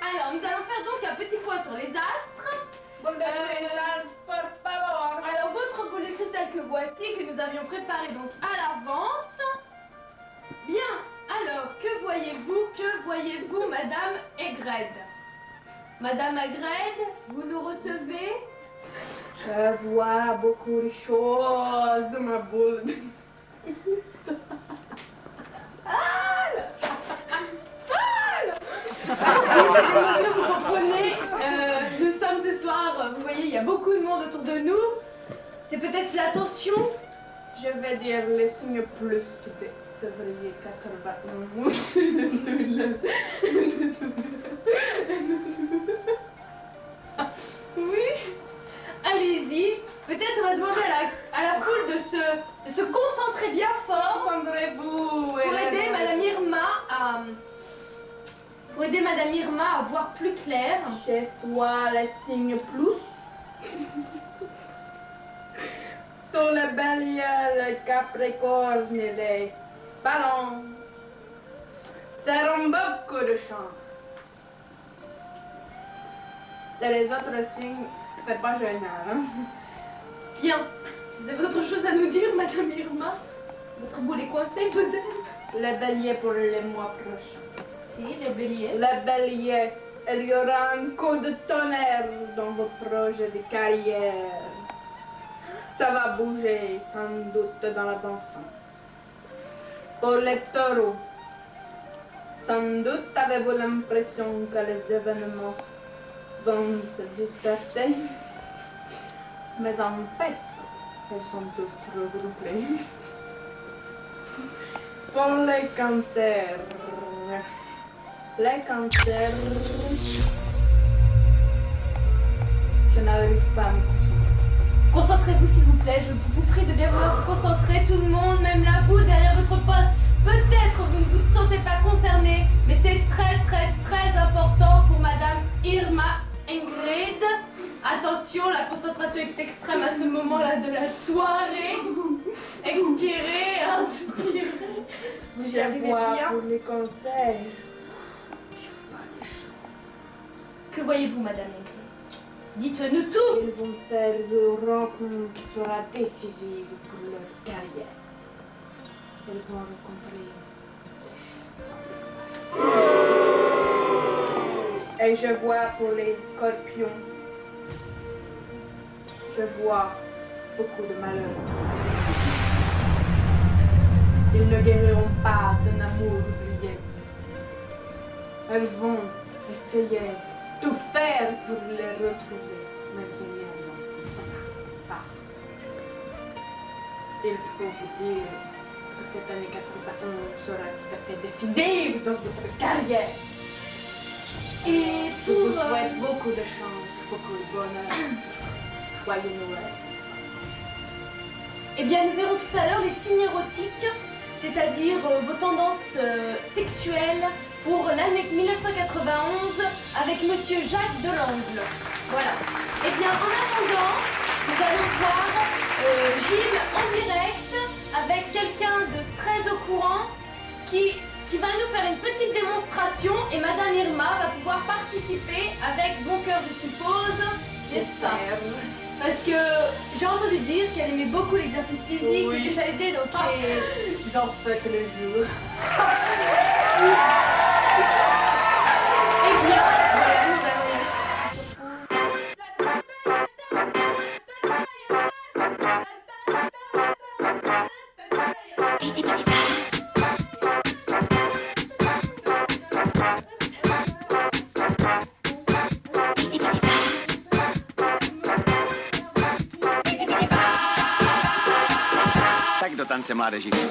Alors, nous allons faire donc un petit point sur les astres. Alors, votre boule de cristal que voici, que nous avions préparé donc à l'avance. Bien, alors, que voyez-vous, Madame Aigred? Madame Aigred, vous nous recevez? Je vois beaucoup de choses de ma boule. Monsieur, vous comprenez, nous sommes ce soir, vous voyez, il y a beaucoup de monde autour de nous. C'est peut-être la tension. Je vais dire les signes plus de février 91. Oui, allez-y. Peut-être on va demander à la foule de se concentrer bien fort Concentrez-vous. pour aider Madame Irma à voir plus clair. Chez toi, les signes plus. Tous les béliers, les capricornes et les ballons seront beaucoup de chance. Et les autres signes, c'est pas génial. Hein? Bien. Vous avez autre chose à nous dire, Madame Irma? Votre boule est coincée, peut-être? Les béliers pour les mois prochains. Si, les béliers. Les béliers, il y aura un coup de tonnerre dans vos projets de carrière. Ça va bouger, sans doute, dans la bonne sens. Pour les taureaux, sans doute avez-vous l'impression que les événements vont se disperser. Mais en fait, ils sont tous regroupés. Pour les cancers, je n'arrive pas à me concentrer. Concentrez-vous, s'il vous plaît. Je vous prie de bien vouloir vous concentrer, tout le monde, même là, vous, derrière votre poste. Peut-être vous ne vous sentez pas concerné, mais c'est très, très, très important pour Madame Irma Ingrid. Attention, la concentration est extrême à ce moment-là de la soirée. Expirez, inspirez. Vous y arrivez bien. Pour les cancers. Que voyez-vous, Madame Ingrid? Dites-nous tout. Ils vont faire une rencontre qui sera décisive pour leur carrière. Ils vont rencontrer. Et je vois pour les scorpions, je vois beaucoup de malheur. Ils ne guériront pas d'un amour oublié. Elles vont essayer de tout faire pour les retrouver. Mais finalement, ça n'arrive pas. Il faut vous dire que cette année 91 sera tout à fait décisive dans votre carrière. Et Je pour... vous souhaite beaucoup de chance, beaucoup de bonheur. Joyeux Noël. Eh bien, nous verrons tout à l'heure les signes érotiques, c'est-à-dire vos tendances sexuelles pour l'année 1991 avec Monsieur Jacques Delangle. Voilà. Eh bien, en attendant, nous allons voir Gilles en direct avec quelqu'un de très au courant qui va nous faire une petite démonstration et Madame Irma va pouvoir participer avec bon cœur, je suppose. J'espère. Parce que j'ai entendu dire qu'elle aimait beaucoup l'exercice physique Oui. et que ça l'aidait dans ses... J'en fais tous les jours. Eh bien, voilà, nous allons... Tak do tance mládeží. Danser,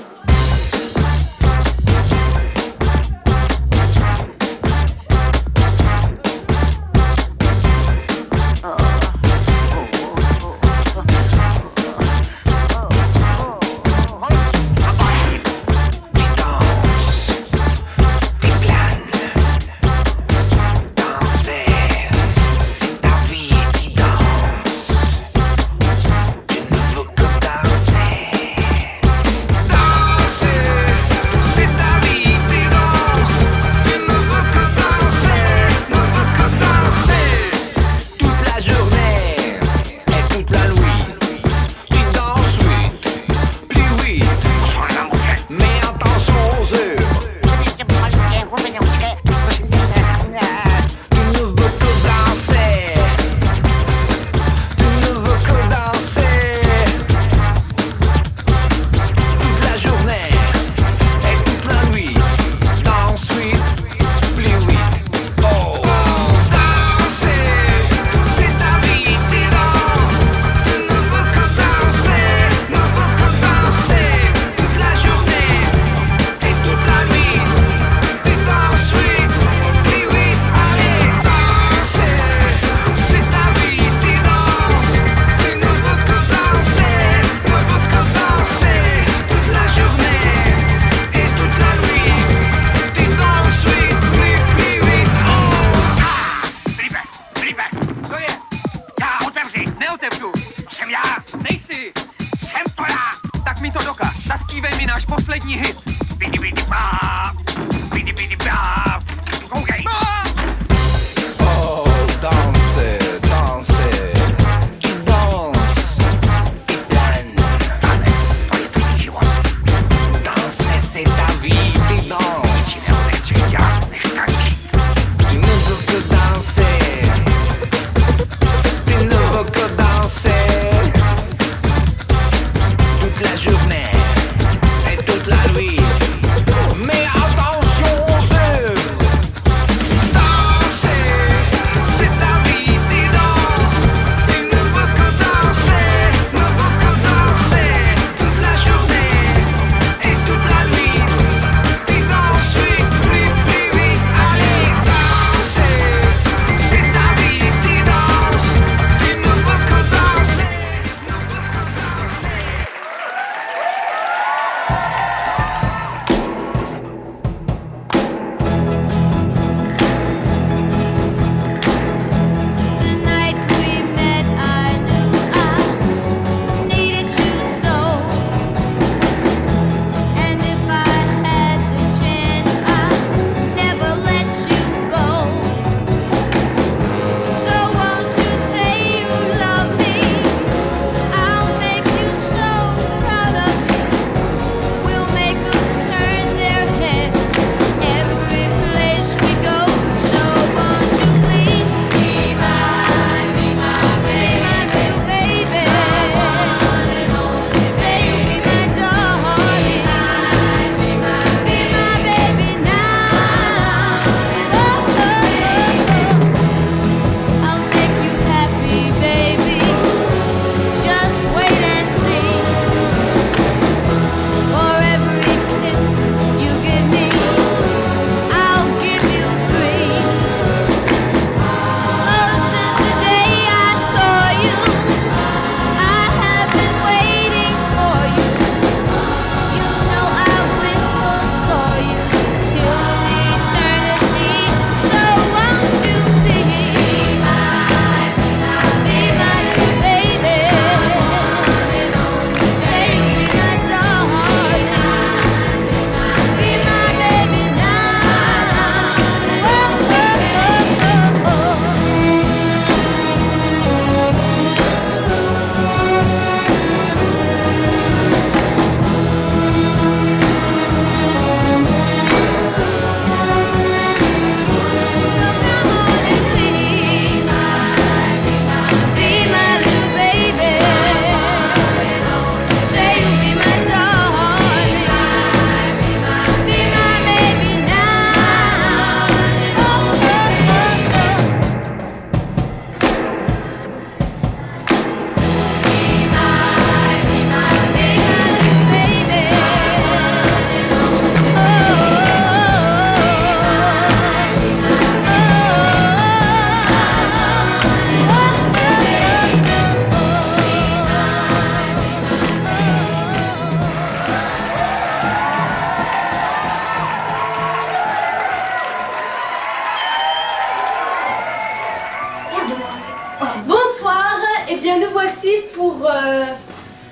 ben nous voici pour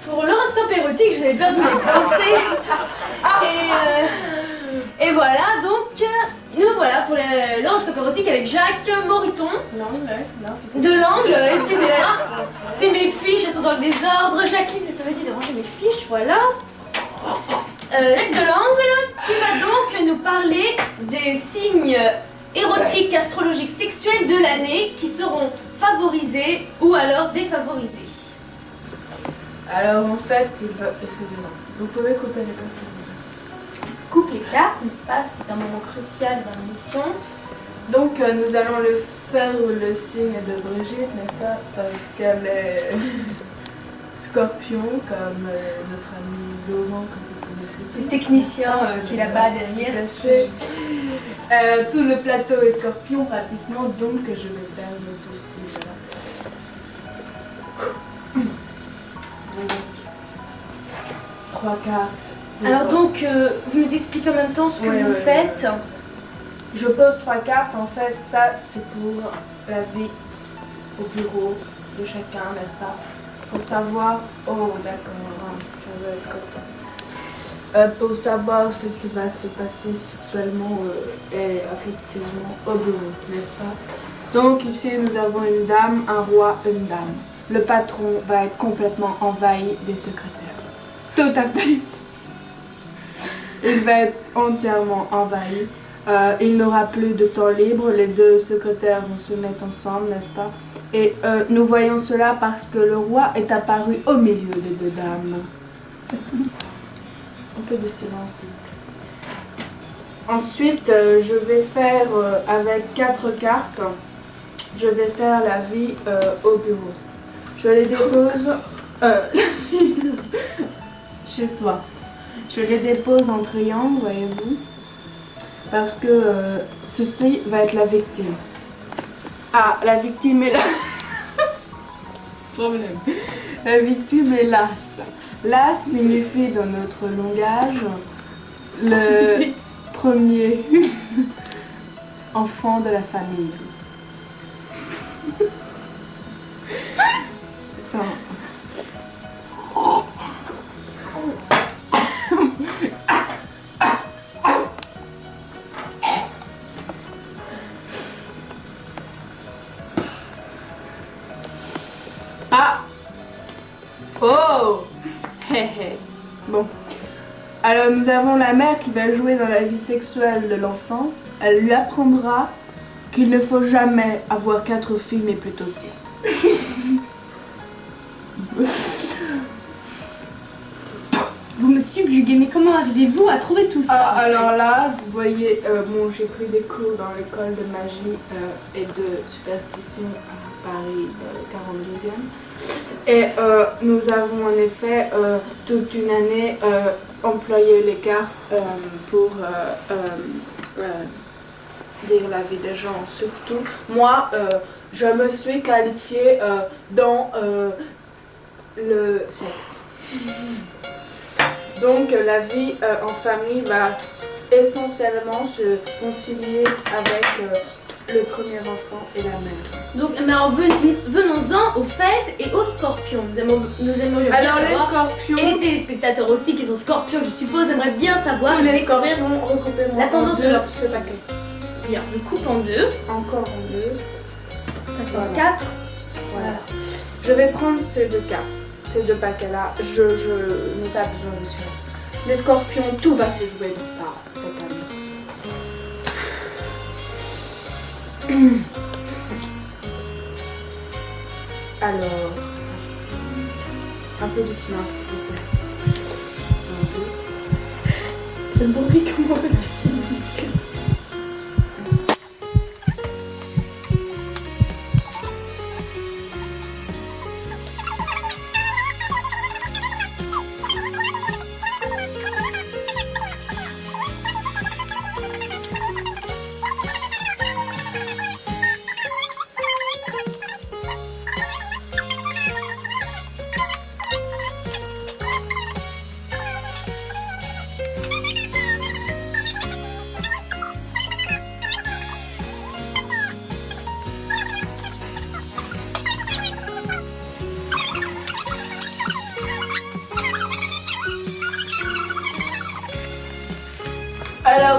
l'horoscope érotique. Je l'avais perdu mes pensées. Et voilà, donc nous voilà pour l'horoscope érotique avec Jacques Moriton. De l'angle, excusez-moi. C'est mes fiches, elles sont dans le désordre. Jacqueline, je t'avais dit de ranger mes fiches, voilà. Jacques de l'angle, tu vas donc nous parler des signes érotiques, astrologiques, sexuels de l'année qui seront favorisés ou alors défavorisés. Alors en fait, excusez-moi, vous pouvez couper les cartes. Coupe les cartes, n'est-ce pas? C'est un moment crucial dans l'émission. Donc nous allons faire le signe de Brigitte, n'est-ce pas? Parce qu'elle est scorpion, comme notre ami Laurent, que vous connaissez. Le technicien qui est là-bas derrière. Tout le plateau est scorpion pratiquement, donc je vais faire le souci. Voilà. 3 cartes. Alors donc, vous nous expliquez en même temps ce que vous faites. Je pose 3 cartes, en fait, ça c'est pour la vie au bureau de chacun, n'est-ce pas? Pour savoir, oh d'accord, je vais être content. Pour savoir ce qui va se passer sexuellement et affectivement au bureau, n'est-ce pas? Donc ici nous avons une dame, un roi, une dame. Le patron va être complètement envahi des secrétaires. Tout à fait. Il va être entièrement envahi. Il n'aura plus de temps libre. Les 2 secrétaires vont se mettre ensemble, n'est-ce pas? Et nous voyons cela parce que le roi est apparu au milieu des 2 dames. Un peu de silence. Ensuite, je vais faire avec 4 cartes. Je vais faire la vie au bureau. Je les dépose chez soi. Je les dépose en triangle, voyez-vous, parce que ceci va être la victime. Ah, la victime est là. Problème. La victime est l'as. L'as signifie dans notre langage le premier enfant de la famille. Ah! Oh! Hé hé. Bon. Alors nous avons la mère qui va jouer dans la vie sexuelle de l'enfant. Elle lui apprendra qu'il ne faut jamais avoir 4 filles mais plutôt 6. Vous me subjuguez, mais comment arrivez-vous à trouver tout ça? Alors là, vous voyez, bon, j'ai pris des cours dans l'école de magie et de superstition à Paris, 42e. Et nous avons en effet toute une année employé les cartes pour dire la vie des gens. Surtout, moi, je me suis qualifiée dans le sexe. Donc la vie en famille va essentiellement se concilier avec le premier enfant et la mère. Donc, mais alors, venons-en aux fêtes et aux scorpions. Nous aimerions bien Alors les savoir, scorpions, et les téléspectateurs aussi qui sont scorpions, je suppose, aimeraient bien savoir. tous les scorpions, regroupez-moi la tendance en de 2, leur ce paquet. Bien, je coupe en 2. Encore en 2. Ça fait Voilà. 4. Voilà. Je vais prendre ces 2 cartes, ces 2 paquets-là. Je n'ai pas besoin de celui-là. Les scorpions, tout va se jouer dans ça cette année. Alors, un peu de silence, s'il vous plaît. Le bruit comment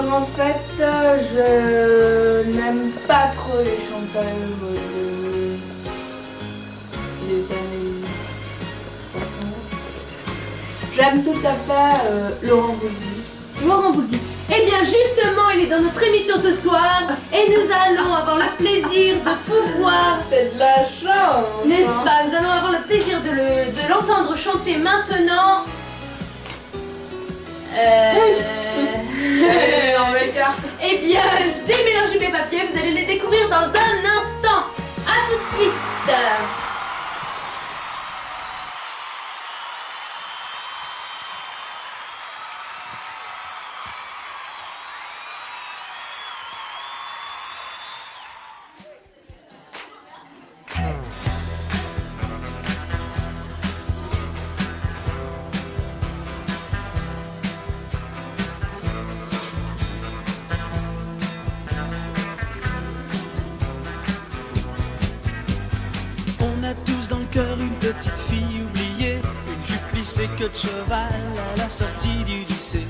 En fait, je n'aime pas trop les chanteurs des années 60. J'aime tout à fait Laurent Voulzy. Laurent Voulzy. Eh bien justement, il est dans notre émission ce soir et nous allons avoir le plaisir de pouvoir... C'est de la chance, N'est-ce hein. pas? Nous allons avoir le plaisir de l'entendre chanter maintenant. On m'écarte. Eh bien, démélangez mes papiers, vous allez les découvrir dans un instant. À tout de suite. On a tous dans le cœur une petite fille oubliée, une jupe plissée queue de cheval à la sortie du lycée.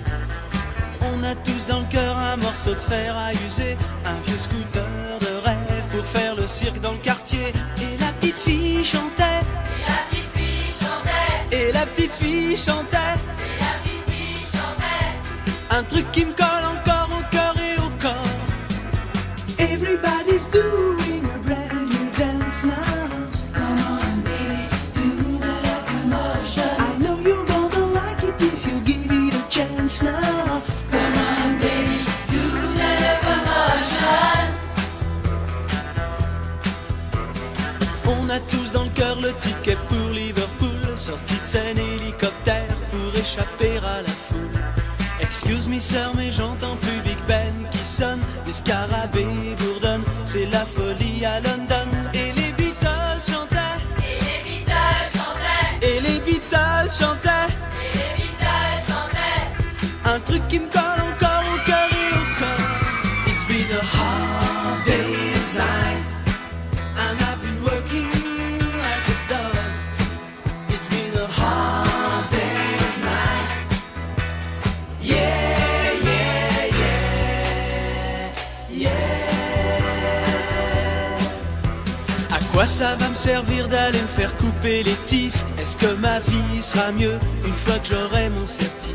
On a tous dans le cœur un morceau de fer à user, un vieux scooter de rêve pour faire le cirque dans le quartier. Et la petite fille chantait, et la petite fille chantait, et la petite fille chantait, et la petite fille chantait. Un truc qui me colle encore au cœur et au corps. Everybody's doing a brand new dance now. Now. Come on, baby, do the commotion. On a tous dans le cœur le ticket pour Liverpool, sortie de scène hélicoptère pour échapper à la foule. Excuse me sœur, mais j'entends plus Big Ben qui sonne, des scarabées bourdonnent, c'est la folie à London. Et les Beatles chantaient, et les Beatles chantaient, et les Beatles chantaient. Un truc qui me colle encore au cœur et au corps. It's been a hard day's night, and I've been working like a dog. It's been a hard day's night. Yeah, yeah, yeah, yeah. À quoi ça va me servir d'aller me faire couper les tifs? Est-ce que ma vie sera mieux une fois que j'aurai mon certif?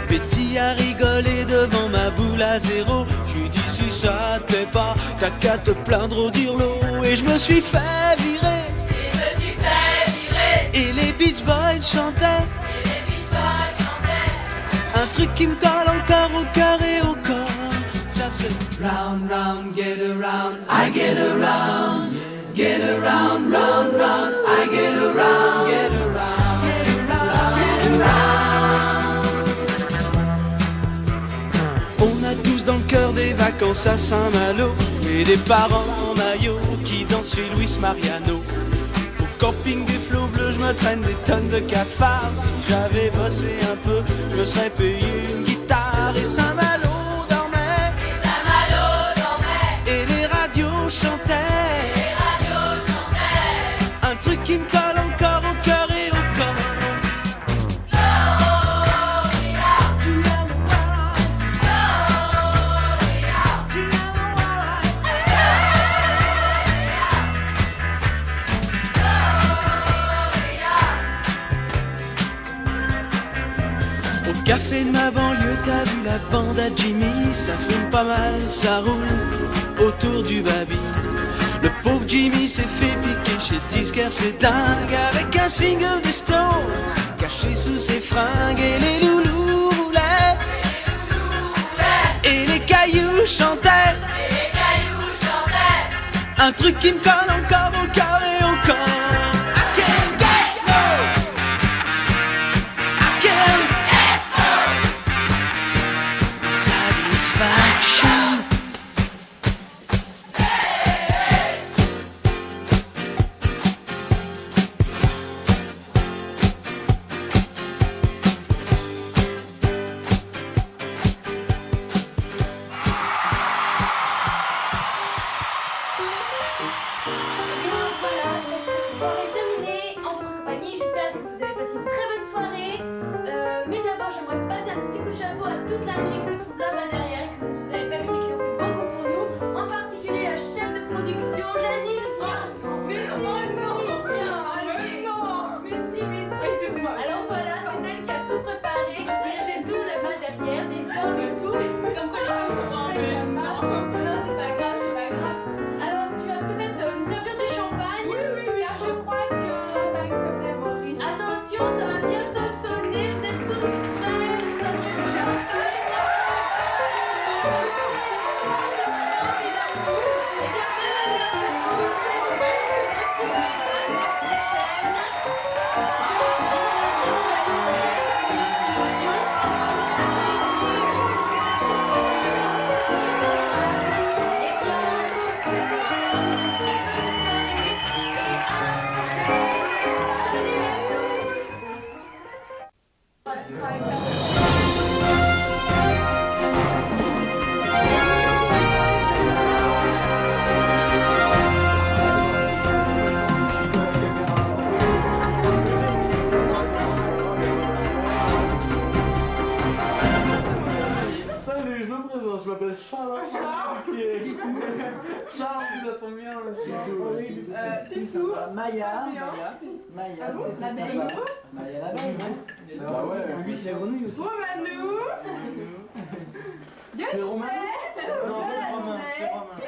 Betty a rigolé devant ma boule à zéro. J'lui dit si ça te plaît pas, t'as qu'à te plaindre au dirlo. Et je me suis fait virer, et je me suis fait virer. Et les Beach Boys chantaient, et les Beach Boys chantaient. Un truc qui me colle encore au cœur et au corps. Ça faisait round, round, get around, I get around. Get around, round, round, I get around. Get around, get around, get around. On a tous dans le cœur des vacances à Saint-Malo et des parents en maillot qui dansent chez Luis Mariano. Au camping des flots bleus, je me traîne des tonnes de cafards. Si j'avais bossé un peu, je me serais payé une guitare. Et Saint-Malo dormait, et Saint-Malo dormait, et les radios chantaient, et les radios chantaient. Un truc qui me colle encore au cœur et au corps. Au café de ma banlieue, t'as vu la bande à Jimmy, ça fume pas mal, ça roule autour du baby. Le pauvre Jimmy s'est fait piquer chez le disquaire, c'est dingue, avec un single des Stones caché sous ses fringues. Et les loulous roulaient, et les cailloux chantaient, et les cailloux chantaient. Un truc qui me colle encore au cœur et au corps. Mais d'abord, j'aimerais passer un petit coup de chapeau à toute la régie qui se trouve là-bas derrière, qui nous Charles, ça tombe bien. C'est tout. Maya, Ah bon, c'est l'abeille. sympa. Maya l'abeille. Bah ouais, lui c'est la grenouille aussi. Romanou. C'est Romain. Non, c'est Romain, c'est Romain.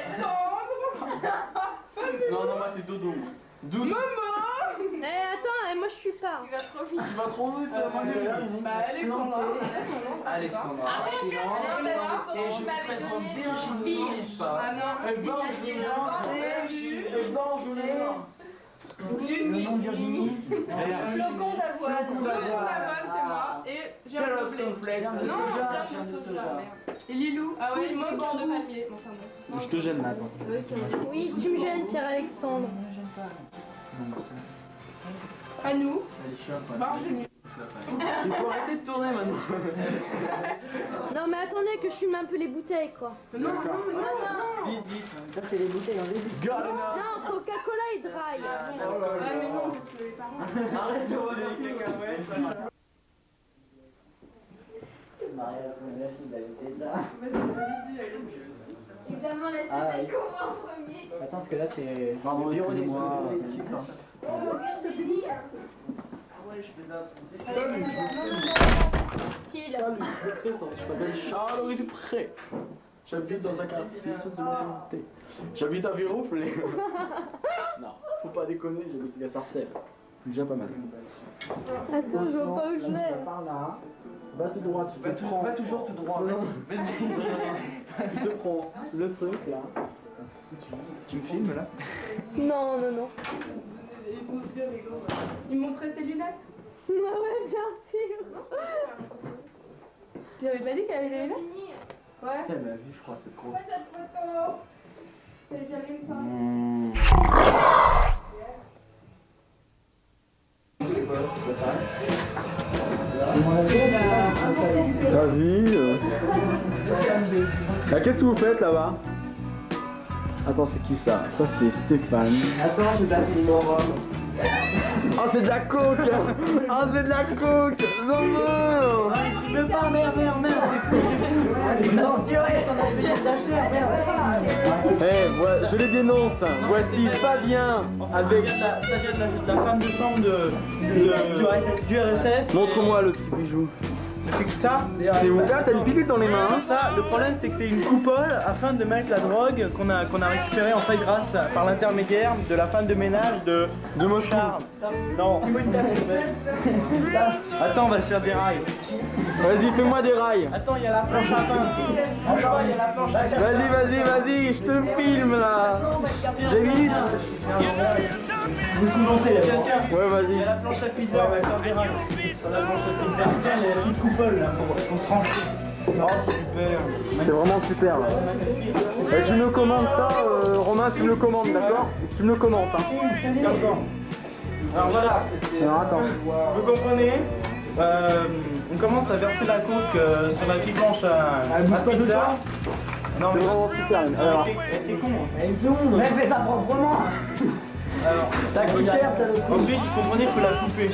Non, non, moi c'est Dodo. Dodo. Attends, moi je suis pas. Tu vas trop vite. Tu vas trop vite, Bah, Alexandra. Alexandra. Et je vous présente Virginie, n'est-ce pas? Ah non. Elle va en Le nom de Virginie. Flocon d'avoine. C'est moi. Et j'ai un problème. Non, germe de soja. Et Lilou. Ah ouais, moi, banc de palmier. Je te gêne là, attends. Oui, tu me gênes, Pierre-Alexandre. À nous. Elle est chiante. Virginie. Il faut arrêter de tourner maintenant. Non, mais attendez que je fume un peu les bouteilles, quoi. Non. Vite, vite. Ça, c'est les bouteilles en début. Galena. Non, Coca-Cola et dry. Ouais, mais non, parce que les parents. Arrête de voler avec les cacahuètes. Maria, la première fille, bah, c'est ça. Évidemment, la Ah, oui. comment en premier. Attends, parce que là, c'est. Pardon, excusez-moi. Virginie. Style. Je m'appelle Charles Dupré. J'habite dans un quartier sous-développé. J'habite à Viroflay. Non, faut pas déconner, j'habite à Sarcelles. C'est déjà pas mal. Attends, je vois pas où je vais. Par là. Va tout droit, tu te prends. Va toujours tout droit. Vas-y. Tu te prends le truc là. Tu me filmes là? Non, non, non. Il montrait ses lunettes. Ouais, ouais, bien sûr. Tu avais pas dit qu'elle avait des lunettes? Ouais. Elle m'a vu, je crois, c'est trop. Cette photo. C'est jamais une fois. Vas-y. Ah, qu'est-ce que vous faites là-bas? Attends, c'est qui ça? Ça, c'est Stéphane. Attends, je vais passer les bonbons. Ah, c'est de la coke! Ah, c'est de la coke! Non, non! Je veux pas, merde. Censuré, t'en as payé ta chère, merde. Eh, je les dénonce. Voici Fabien avec. Ça vient de la femme de chambre du RSS. Montre-moi le petit bijou. C'est ça? C'est ouvert, t'as une pilule dans les mains. Hein? Ça, le problème c'est que c'est une coupole afin de mettre la drogue qu'on a récupérée en fait grâce par l'intermédiaire de la femme de ménage de Moscou. Charles. Non. Attends, on va se faire des rails. Vas-y, fais-moi des rails. Attends, il y a la planche à pain. Attends, il y a la planche à pain. Vas-y, je te filme là. 2 minutes. Je me suis monté là. Tiens. Ouais, Il y vas-y. a la planche à pizza, on va faire des rails. Sur la planche à pizza. Tiens, il y a la petite coupole là pour trancher. Oh, super. C'est vraiment super là. Et tu me commandes ça, Romain, tu me le commandes, d'accord? Tu me le commandes, hein. D'accord. Alors voilà. Alors attends. Vous comprenez? On commence à verser la coke sur la petite planche à pizza. Non, C'est vraiment super. Alors, c'est con. Mais fais ça proprement. Alors, Ça coûte cher, ça le coup. ensuite, vous comprenez, il faut la couper.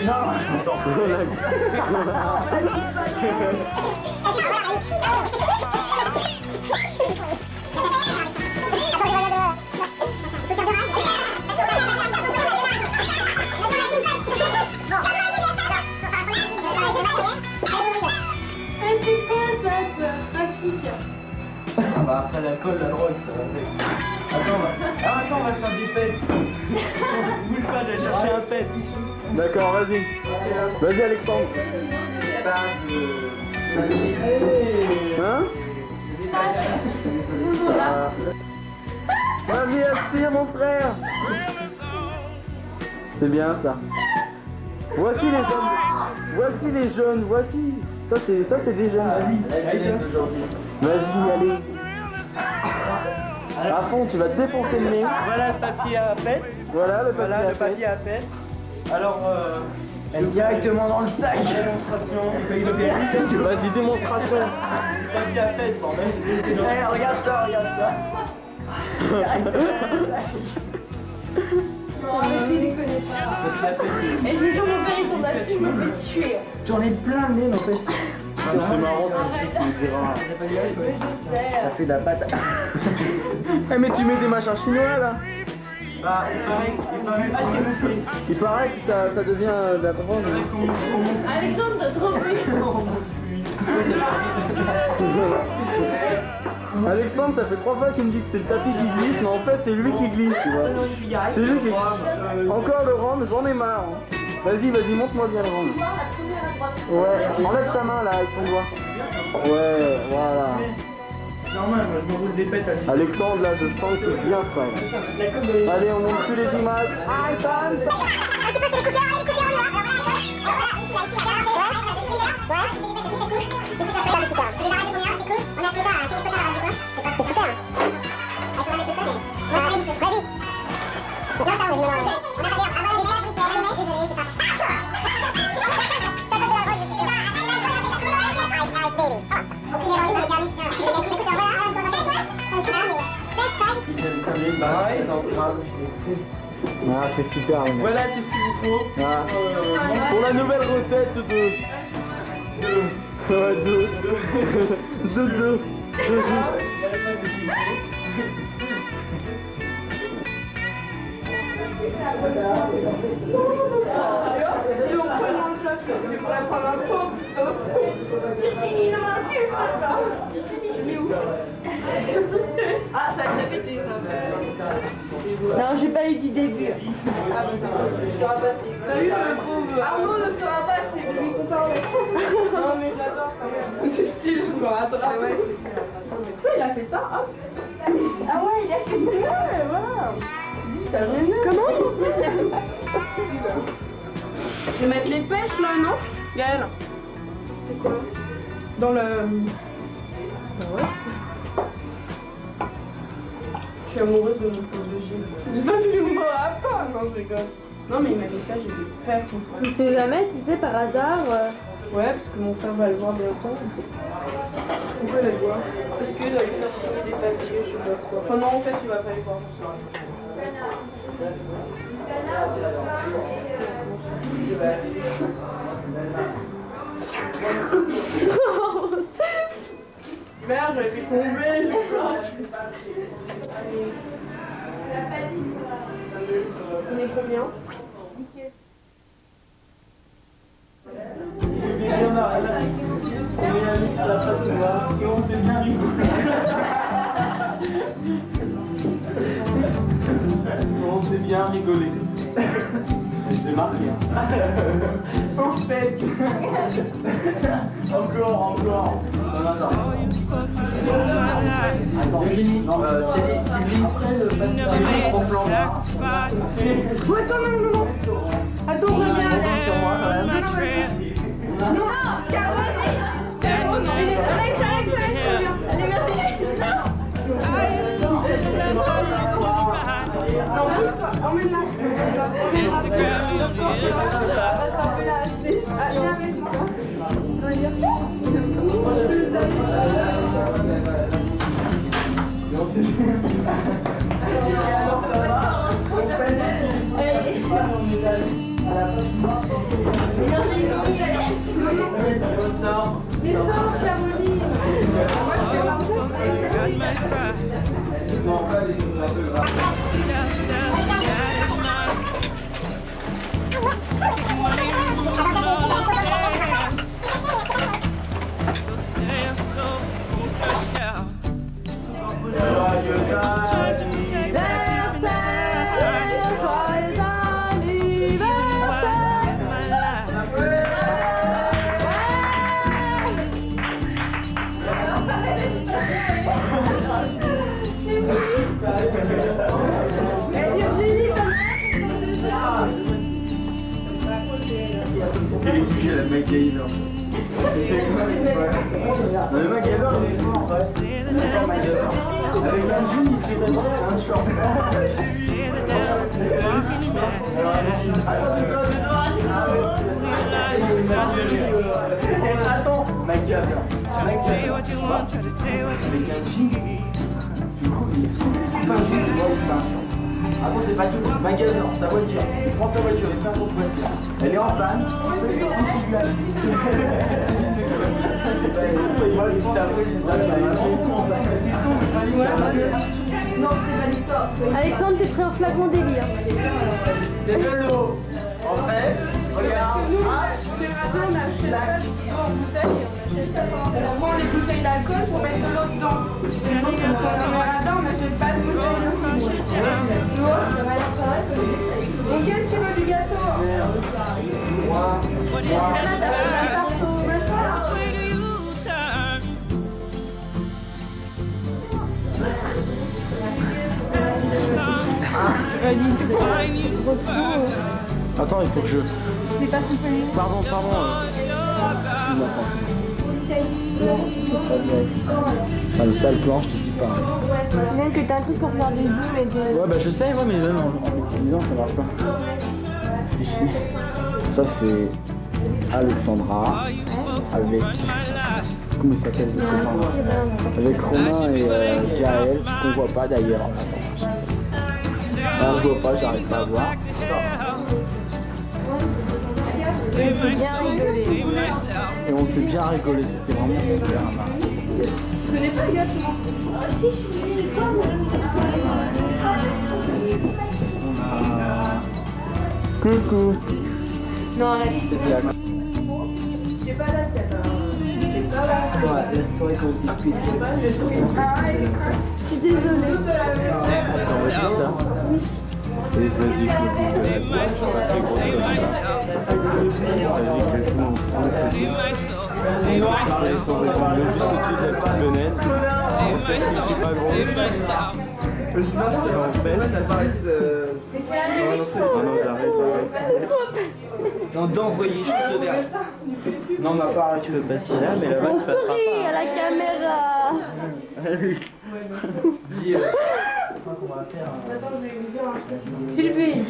C'est quoi ça, pratique? Ah bah après l'alcool, la drogue, ça va faire. Attends, on va faire des pets. Bouge pas, d'aller chercher un pet. d'accord, vas-y. Vas-y, Alexandre. Hein? Vas-y, aspire, mon frère. C'est bien ça. Voici les jeunes. Voici les jeunes. Voici. Ça c'est des jeunes. Vas-y, allez. À fond, tu vas te défoncer le nez. Voilà le papier à pet. Voilà le papier. Voilà à le pet. papier à pet. Alors, Directement dans le sac. démonstration, paye le papier. Vas-y, démonstration. Papier à pet, bordel. Eh, regarde ça. Non, arrêtez, déconnez pas. Et je vous jure, mon père il tombe là-dessus, il me fait tuer. J'en ai plein le nez, n'empêche. C'est marrant, tu me diras. Ça fait de la pâte. Eh mais tu mets des machins chinois là. Bah, Il paraît que ça devient de la prendre. Alexandre, t'as trop Alexandre, ça fait 3 fois qu'il me dit que c'est le tapis qui glisse, mais en fait c'est lui qui glisse, tu vois. C'est lui qui glisse. Encore le rhum, j'en ai marre. Hein. Vas-y, montre-moi bien le rhum. Ouais, enlève ta main là avec ton doigt. Ouais, voilà. normal, moi je me roule des pètes à Alexandre, là, je sens que c'est bien ça. Allez, on monte plus les images. Ah, c'est super. Voilà tout ce qu'il vous faut. Ah. Pour la nouvelle recette de... Ah, ça a été pété, ça. Non, j'ai pas eu du début. T'as vu le pauvre Arnaud ne sera pas, c'est de lui qu'on parlait. Non, mais j'adore quand même. C'est stylé, quoi. Attends, ouais. Pourquoi il a fait ça? Hop. Ah ouais, il a fait ça. Ouais, voilà. Ça vient. Comment? Je vais mettre les pêches là, non? Gaël. C'est quoi? Dans le. Bah ouais. Je suis amoureuse de mon pauvre Gilles. J'espère que tu lui montreras pas. Non, je rigole. Non, mais il m'a dit ça, j'ai dû faire comprendre. Il sait jamais, tu sais, par hasard. Ouais, parce que mon frère va le voir bientôt. Pourquoi il va le voir? Parce qu'il doit lui faire signer des papiers, je sais pas quoi. Enfin, non, en fait, il va pas les voir ce soir. Merde, j'avais fait tomber, on est combien? à la place de voir et on s'est bien rigolé. On s'est bien rigolé. C'est marqué. Au fait. Encore. Attends, Eugénie, non, Sylvie, au plan. Attends, reviens. Non, Le magasin, il est mort. Avec la jean, il fait un short. Attends, magasin. Avec un jean, du coup, il se coupe pas un jean, il voit où il a un short. Attends, c'est pas tout, magasin, sa voiture. Il prend sa voiture, il fait un autre voiture. Elle est en panne, il fait une contribution. Moi, juste après, j'ai Non, c'est pas l'histoire. Alexandre, t'es pris un flacon délire. c'est de l'eau. En fait, regarde. Nous, chez Radio, on achète pas de l'eau en bouteille et on achète ça. Alors, on prend les bouteilles d'alcool pour mettre de l'eau dedans. Donc, on on n'achète pas de bouteille d'eau. Tu vois, ça va être pareil que les bouteilles. Et qu'est-ce qui veut du gâteau? Attends, il faut que je... C'est pas coupé. Pardon. Ah, le sale plan, je te dis pas. Même que t'as un truc pour faire des zooms et des... Ouais, bah je sais, ouais, mais même en utilisant, ça marche pas. Ici. Ça, c'est Alexandra avec... Comment il s'appelle le copain, là avec Romain et Gaël, qu'on voit pas d'ailleurs. Alors, je vois pas, j'arrive pas à voir. Et on s'est bien rigolé, c'était vraiment super. Je connais pas le gâteau. Coucou. Non, arrête. C'était la... J'ai pas la scène. C'est ça là. Ouais, la soirée qu'on discute. Je suis désolée. Non, d'envoyer, je te verrai. Non, ma part, tu veux passer là, mais là-bas, On tu passeras sourit à la caméra. Sylvie.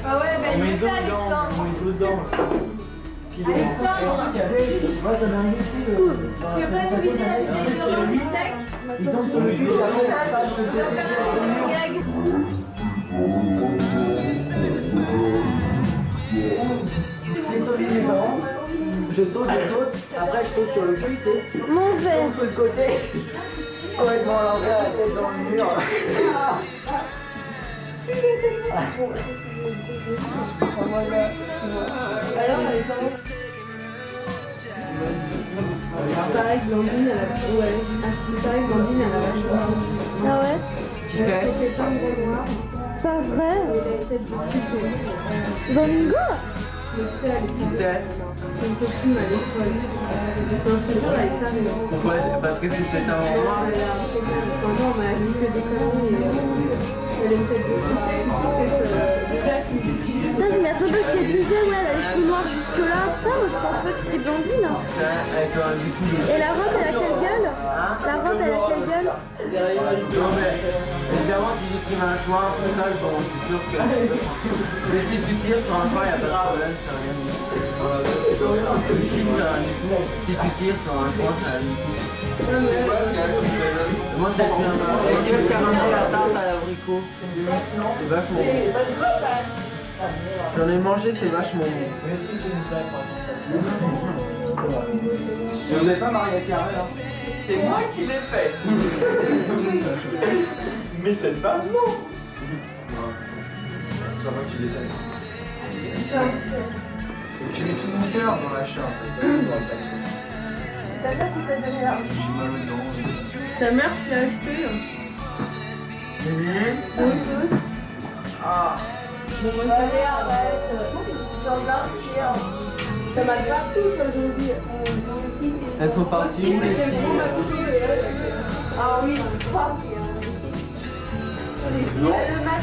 Ah ouais, ben il est fait Alexandre. Tu veux pas nous viser sur le bistec? Je saute, après je saute sur le cul, tu sais. Mon verre. Sur le côté. Complètement à l'envers, la tête dans le mur. Alors, pareil, Blandine, elle a... Ouais, pareil, Blandine, elle a vachement... Ah ouais? C'est quelqu'un de gros noir. Pas vrai? Il a une tête de cul. Domingo? Je sais, elle est une copine à l'école. Quand je te jure, elle est sérieuse. Pourquoi? Parce que c'est peut-être un moment. Pendant, on m'a dit que des conneries et elle a une tête de cul. Ça, je m'y attendais parce qu'elle disait, ouais, elle a les cheveux noirs jusque-là. Ça, moi, je pensais que c'était blondine. Et la robe, elle a quelle gueule? La robe, elle a quelle gueule? Non mais, évidemment si j'écrive un choix un peu sale, bon, je suis sûr que... Mais si tu tires sur un choix, il n'y a pas de problème, c'est rien. Si tu tires sur un choix, ça a moi, je suis un... Et tu veux faire un peu la tarte à l'abricot? C'est vachement bon. J'en ai mangé, c'est vachement bon. Et vous n'avez pas Maria Carré là? C'est moi qui l'ai fait. Mais cette femme, non. Ça va que tu les aimes. J'ai mis tout mon cœur dans la chambre. Ta mère qui t'a donné l'argent. J'ai mal aux dents. Ta mère qui l'a acheté. Oui. Ah. Bon, moi, allez, arrête. J'en ai un chien. Ça m'a partout, ça, aujourd'hui. Elles sont parties où les filles? Ah oui,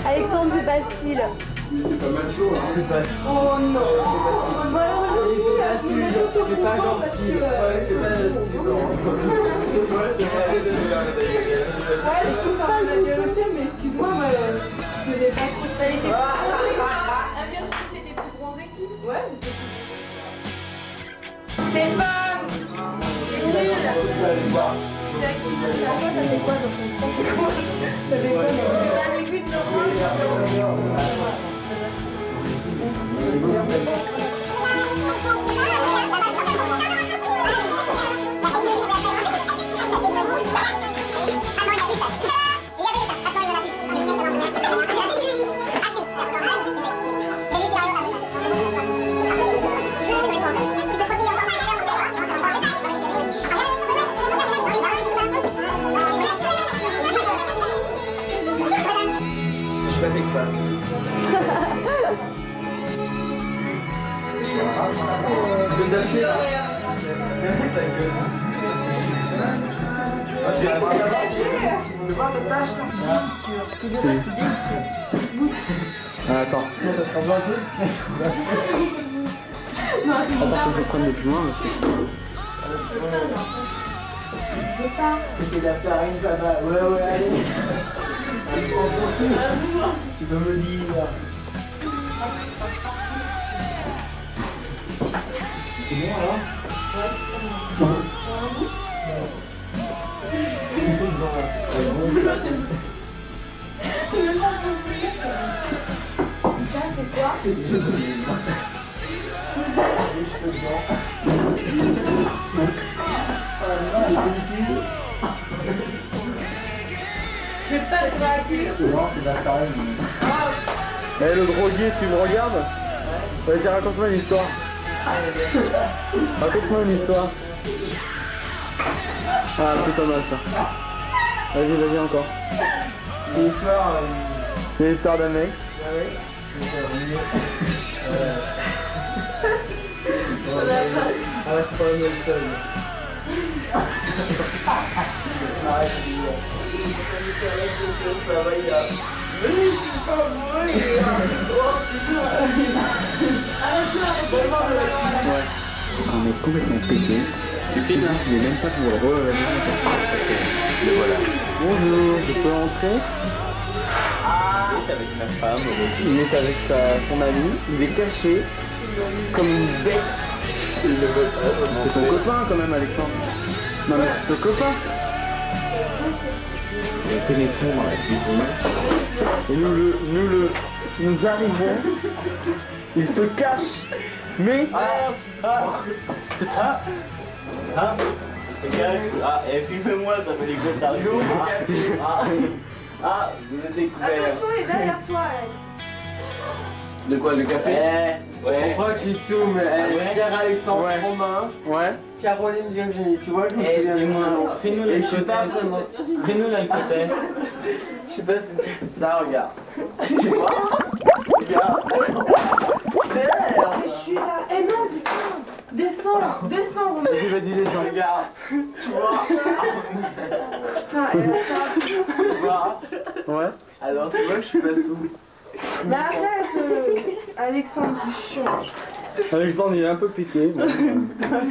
Alexandre du Bastille. C'est pas macho, hein. C'est pas... oh non. C'est pas gentil. Ouais, c'est pas gentil. Ouais, je trouve ça la vérité, mais excuse-moi, je l'ai pas trop. Elle était... La vérité, c'était Stéphane, c'est nul. T'avais quoi dans ton temps? T'avais quoi dans les buts Ah, attends. Attends, faut que je prenne de plus loin parce que... C'était la farine, ça va. Ouais, allez. Tu peux me le dire. C'est bon alors? c'est quoi? Je pas être à la cuire. Non, c'est la farine. Eh, le drogué, tu me regardes? Vas-y, raconte-moi une histoire. Raconte-moi une histoire. Ah, c'est pas mal ça. Vas-y, vas-y encore. C'est l'histoire. C'est l'histoire d'un mec. Ah ouais. Ah ouais, c'est pas le même seul. Arrête, c'est bien. Ça va, il a... Mais c'est pas vrai. Oh putain. Ouais. On est complètement pété. Tu filmes, hein? Il est même pas pour le relever. Le voilà. Bonjour, je peux entrer? C'est avec ma femme. Il est avec son ami, il est caché comme une bête. C'est ton copain quand même, Alexandre. Non mais c'est ton copain. Nous pénétrons dans la cuisine. Et nous arrivons. Il se cache. Mais et filme-moi, ça fait les gros targots. Je vous ai découvert. Attention, il est derrière toi, Alex. De quoi, le café? On croit que je suis sous, mais Pierre Alexandre Ouais. Romain, ouais. Caroline Virginie, tu vois, je me souviens de mon nom. Fais-nous Et le je suis côté. pas seulement. Fais-nous le côté. Je sais pas ce que c'est ça, regarde. Tu vois? Regarde. Je suis là. Eh non, putain. Descends, Romain. Vas-y, vas-y, les gens. Regarde. Tu vois? Putain, Tu vois? Ouais. Alors, tu vois que je suis pas sous. mais arrête, Alexandre, tu chiant. Alexandre, il est un peu piqué. mais,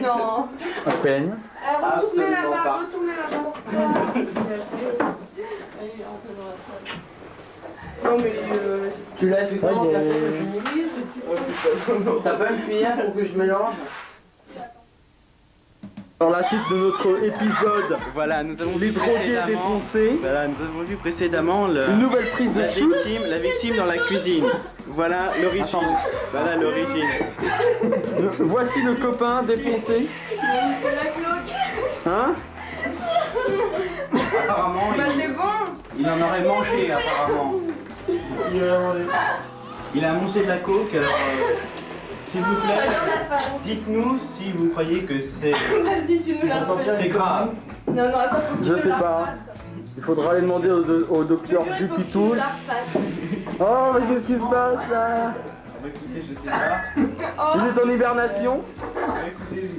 Non. à peine. Retournez Absolument là-bas, pas. retournez là-bas. Non mais Tu laisses vraiment Ok. ta fille. T'as pas une cuillère pour que je mélange? Dans la suite de notre épisode, Voilà, nous avons les vu drogués précédemment. défoncés, Voilà, nous avons vu précédemment une nouvelle prise de shoot. la victime dans la cuisine. Voilà l'origine. Voilà l'origine. Voici le copain défoncé. Hein? Apparemment, Bah c'est bon. il en aurait mangé apparemment. Il a mangé de la coke, alors s'il vous plaît, dites-nous si vous croyez que c'est Vas-y, tu nous la refais. c'est grave. Non, attends, faut que tu Je nous sais la pas. refasses. Il faudra aller demander au docteur Faut que tu Dupitoul. nous la refasses. Oh, mais qu'est-ce qui se passe là? Écoutez, je sais pas. Il est en hibernation. Écoutez,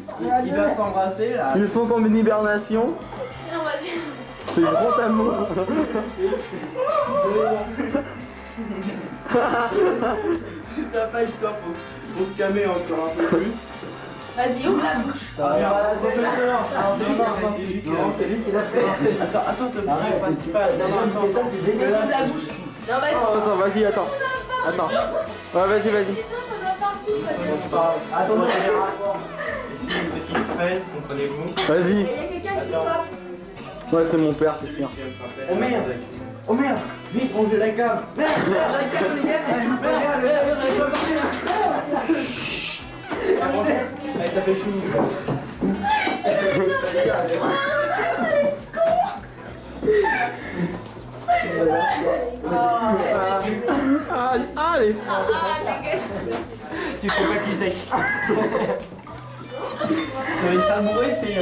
Il va s'embrasser là. Ils sont en hibernation. Non, vas-y. C'est grand amour. t'as pas histoire pour se calmer encore un peu plus. Vas-y, ouvre la bouche. Non, c'est lui qui l'a fait. Attends, te passe pas. Ouvre la bouche. Non, vas-y. Attends, vas-y, attends. Attends. Ouais, vas-y, vas-y. Ça va partout. Attends, Et si fait, comprenez-vous? Vas-y. Il y a quelqu'un qui frappe. Ouais, c'est mon père, c'est sûr. Oh merde! Oh merde! Vite, on joue la cave! Merde! La cave, les gars! Allez, ça fait chou. Allez. Tu faut pas qu'il sèche. Les chambourés, c'est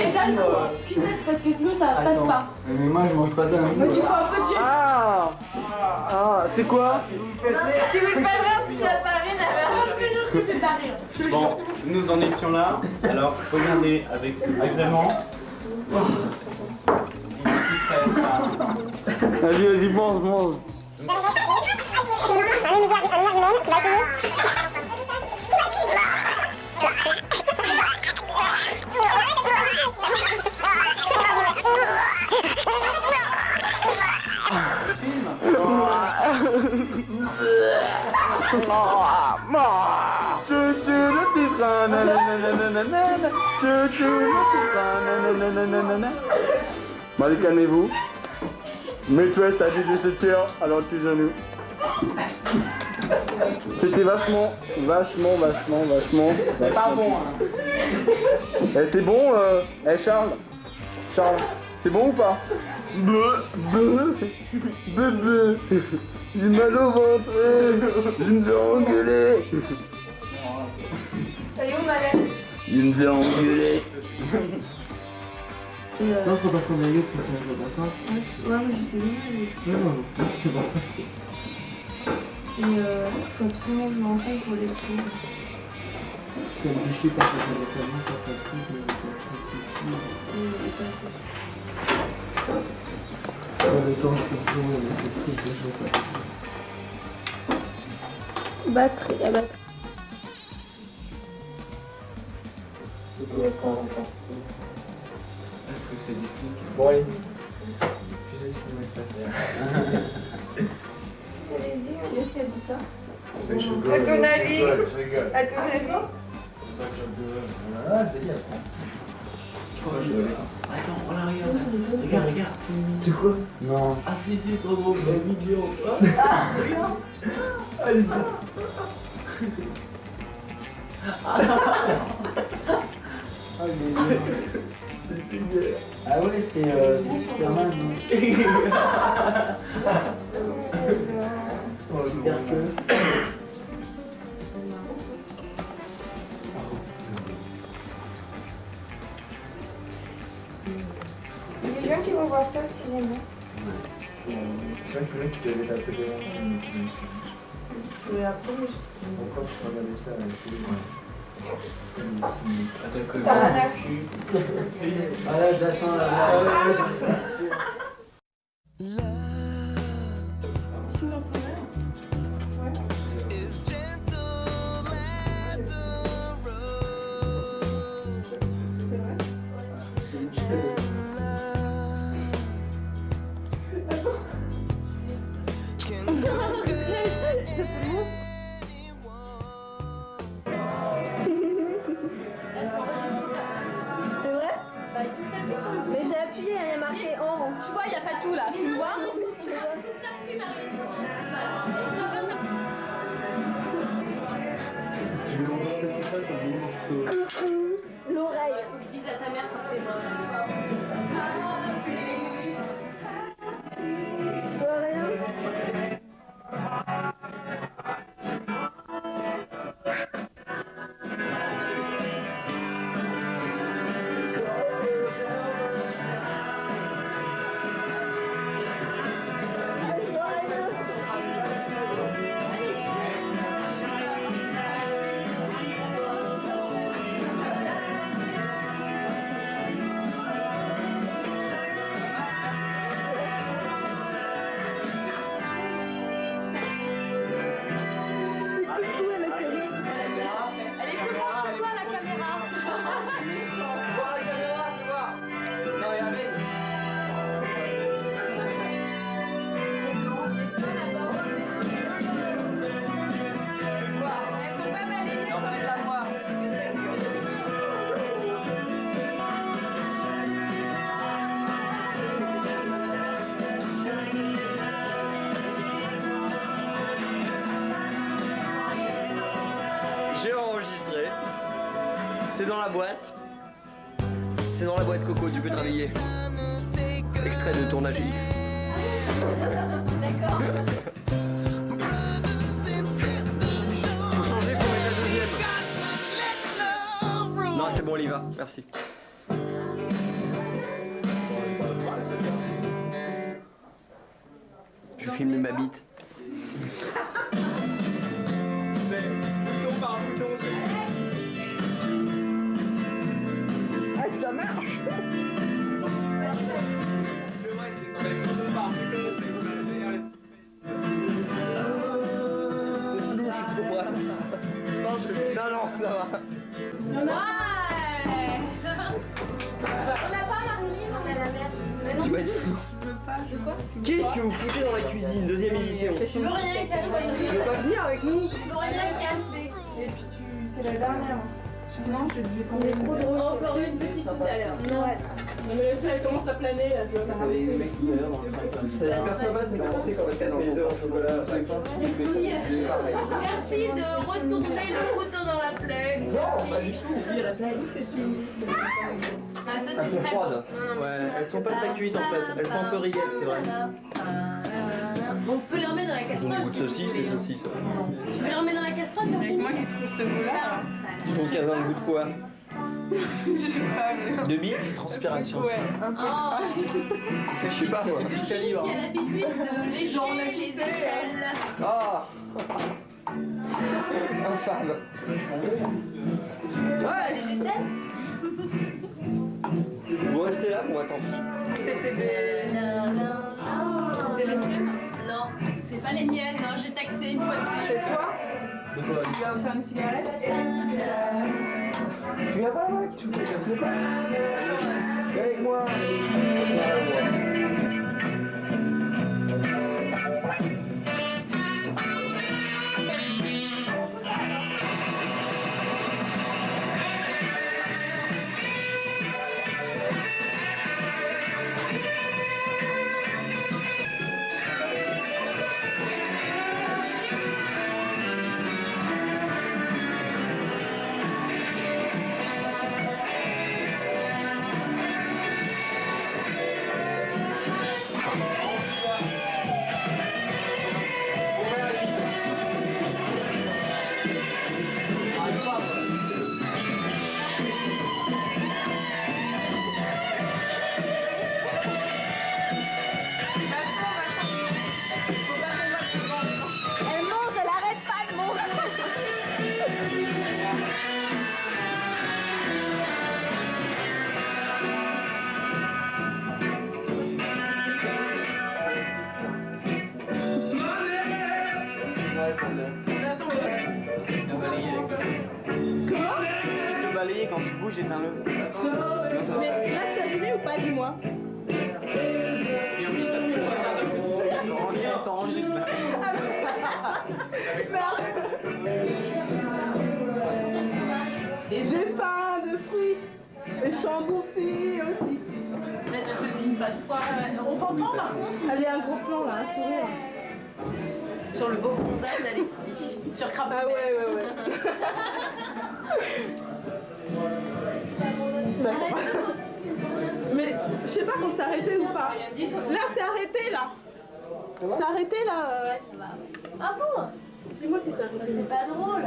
Exactement. Punaise, parce que sinon ça passe pas. Mais moi, je mange pas ça. Mais tu fais un peu de jus. Ah, c'est quoi? Si vous faites rire, si ça pas rire, ça va un peu juste que c'est pas rire. Bon, nous en étions là. Alors, regardez avec agrément. Vas-y, mange. Bon, allez, calmez-vous. Mets-toi à dit de 7 heures, alors tu genoux. C'était vachement. C'est pas bon, hein. Eh, c'est bon, Charles, c'est bon ou pas? J'ai mal au ventre, je me fais engueuler. Elle est où, Malène? Je me fais engueuler. Non, faut pas qu'on aille pour ça, d'accord? Ouais, mais je sais bien. Non, c'est pas ça. Et faut absolument que je m'enseigne pour les petits. C'est obligé parce que ça va faire ça fait tout, mais quand je peux trouver les trucs que je vais faire. Batterie, la batterie. Bon, allez. Qu'est-ce qu'elle dit ça? À ton avis? À ton avis? Ah, délire. Attends, regarde. Regarde. C'est quoi? Non. Ah si, trop drôle, la vidéo. Allez-y. Ah ouais, c'est Superman. Oh, super que. Il y a des gens qui vont voir ça au cinéma. C'est vrai que le mec qui avait tapé devant. Et après, Pourquoi je regardais ça avec lui? t'as rien à foutre. Ah là, j'attends là. Is gentle as a rose. Can conquer anyone. C'est vrai? Bah, il faut taper sur le. Mais j'ai appuyé, il y a marqué en. Tu vois, il n'y a pas tout là. Tu le vois? Tu vois, tout t'appuies, Marie. Voilà. Et ça va, ça. L'oreille. Faut que je dise à ta mère que c'est moi. Tu vois rien? C'est dans la boîte. C'est dans la boîte Coco, tu peux te réveiller. Extrait de tournage X. D'accord. Faut changer pour mettre la deuxième. Non, c'est bon, on y va. Merci. Je filme ma bite. Ah, ça marche. Non, non, ça va. Ouais. On n'a pas Marilyn, on a la merde. Mais non, Tu m'as dit. de quoi? Qu'est-ce que vous foutez dans la cuisine? Deuxième édition. Je veux rien casser. Tu veux pas venir avec nous? Je veux rien casser. Et puis c'est la dernière. Sinon, je vais tomber trop drôle. Encore une petite tout à l'heure. Non. Non, mais là, elle commence à planer, là, tu vois. C'est super sympa, c'est commencé quand même dans les deux en chocolat. Merci de retourner le couteau dans la plaie. Merci. Ah, ça c'est très froide. bon. Non, non, Ouais, elles sont pas très cuites en fait. Elles sont un peu rillettes, c'est vrai. On peut les remettre dans la casserole. Goût de saucisse, les saucisses. Tu veux les remettre dans la casserole, Virginie? Moi qui trouve ce goût-là. Donc elles ont le goût de quoi? Je sais pas, mais. De bite? Transpiration. Ouais, un peu. Oh, Je sais pas, moi. Petit calibre. qui a l'habitude de lécher les aisselles. Ah. Infâme. Ouais, les aisselles. Vous restez là, moi tant pis. C'était des. C'était les tiennes? Non, c'était pas les miennes, non, j'ai taxé une fois de plus. Chez toi? De quoi? Tu vas me faire une cigarette? Tu viens pas là? Tu me fais pas? Viens avec moi. Elle mange, elle arrête pas de manger. Le balayer quand tu bouges, éteins-le. Mais reste allumé ou pas, dis-moi? T'enregistres là. J'ai faim de fruits. Et je suis embouffée aussi. Mais tu te dis pas toi. On t'entend par contre Allez, un gros plan là, un sourire. sur le beau bronzage d'Alexis. Sur Crabe. Ah ouais. D'accord. Mais je sais pas qu'on s'est arrêté ou pas. Là, c'est arrêté là. C'est arrêté là. Ouais, ça va. Ah bon? Dis-moi si c'est arrêté. C'est pas drôle.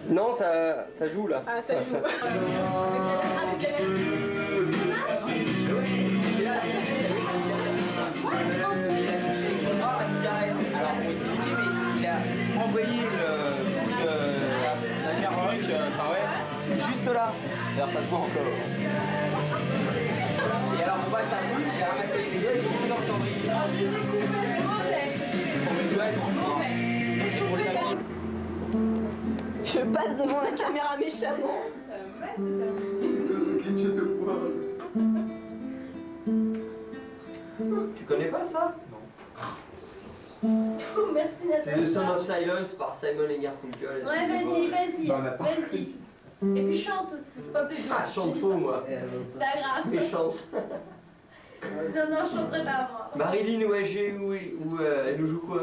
Non, ça joue là. Ah, ça joue. Alors, on s'est niqué, mais il a envoyé la garroche, enfin ouais, juste là. D'ailleurs, ça se voit encore. Et alors, on voit que ça roule, j'ai ramassé les doigts et j'ai mis dans le cendrier. Je les ai coupés, mauvais. Pour mes doigts, et pour les amis. Je passe devant la caméra méchamment. Tu connais pas ça? Merci C'est Nathalie. The Sound of Silence par Simon et Garfunkel. Ouais, vas-y. Et puis chante aussi. Ah, chante faux moi. Pas grave. Mais chante. Non, je chanterai pas moi. Marilyn ou AG ou elle nous joue quoi?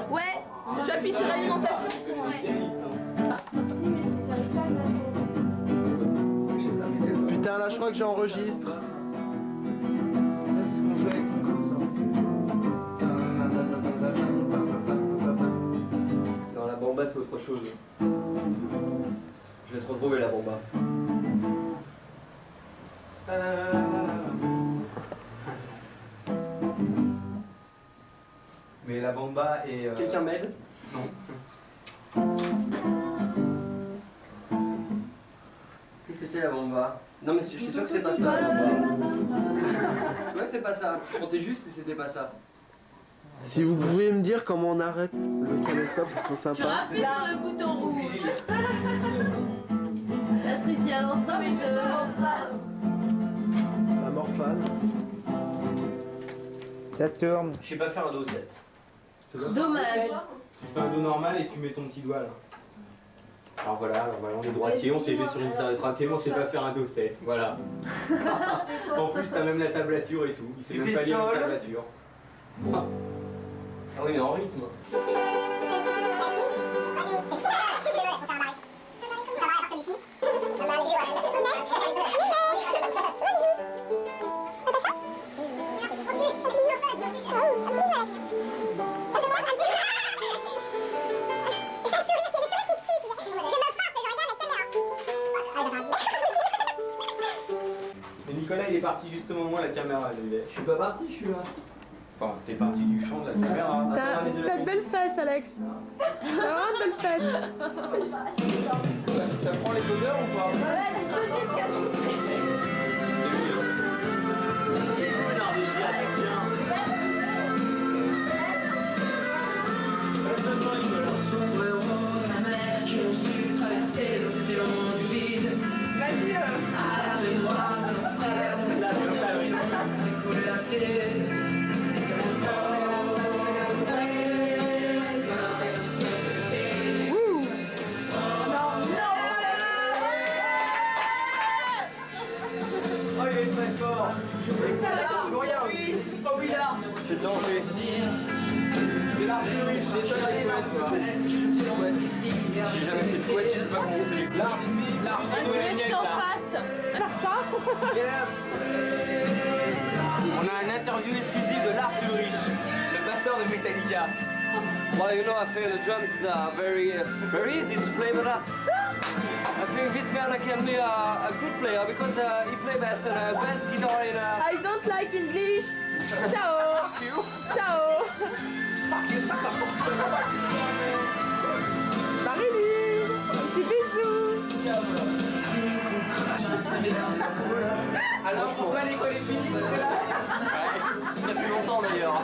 Ouais, j'appuie sur alimentation. Putain, là, je crois que j'enregistre. Non, la bomba c'est autre chose. Je vais te retrouver la bomba. Mais la bomba est... Quelqu'un m'aide? Non. Qu'est-ce que c'est la bomba? Non mais je suis sûr que c'est pas ça la bomba. Ouais, c'est pas ça. Je comptais juste que c'était pas ça. Si vous pouviez me dire comment on arrête le caméscope, ce serait Tu sympa. rappuies sur le bouton rouge. La Tricia, l'entrée de... La morphane. Ça tourne. Je sais pas faire un do 7. Dommage. Tu fais un do normal et tu mets ton petit doigt là. Alors voilà, on est droitier, on s'est fait sur une guitare de droitier, mais on sait pas faire un do 7, voilà. En plus, t'as même la tablature et tout. Il sait même pas lire la tablature. Ah oui, mais en rythme. Et Nicolas, il est parti juste au moment où la caméra arrivait. Je suis pas parti, je suis là. Enfin, t'es parti du champ de la caméra. T'as de belles fesses, Alex. T'as vraiment de belles fesses. Ça prend les odeurs ou pas? Ouais, les deux disques à Oh, il est très fort. C'est le danger. C'est l'artillerie, c'est pas la couette, moi. J'ai jamais fait de couette, je sais pas comment on fait du Lars, On dirait que je t'en fasse. Faire ça. On a une interview exclusive de Lars Ulrich, le batteur de Metallica. Well, you know, I feel the drums are very easy to play, but I think this man can be a good player because he plays bass and bass guitar in I don't like English. Ciao. Fuck you. Ciao. Fuck you, sucker. Salut. Un petit bisou. Alors, pourquoi l'école est finie? Ça fait longtemps d'ailleurs.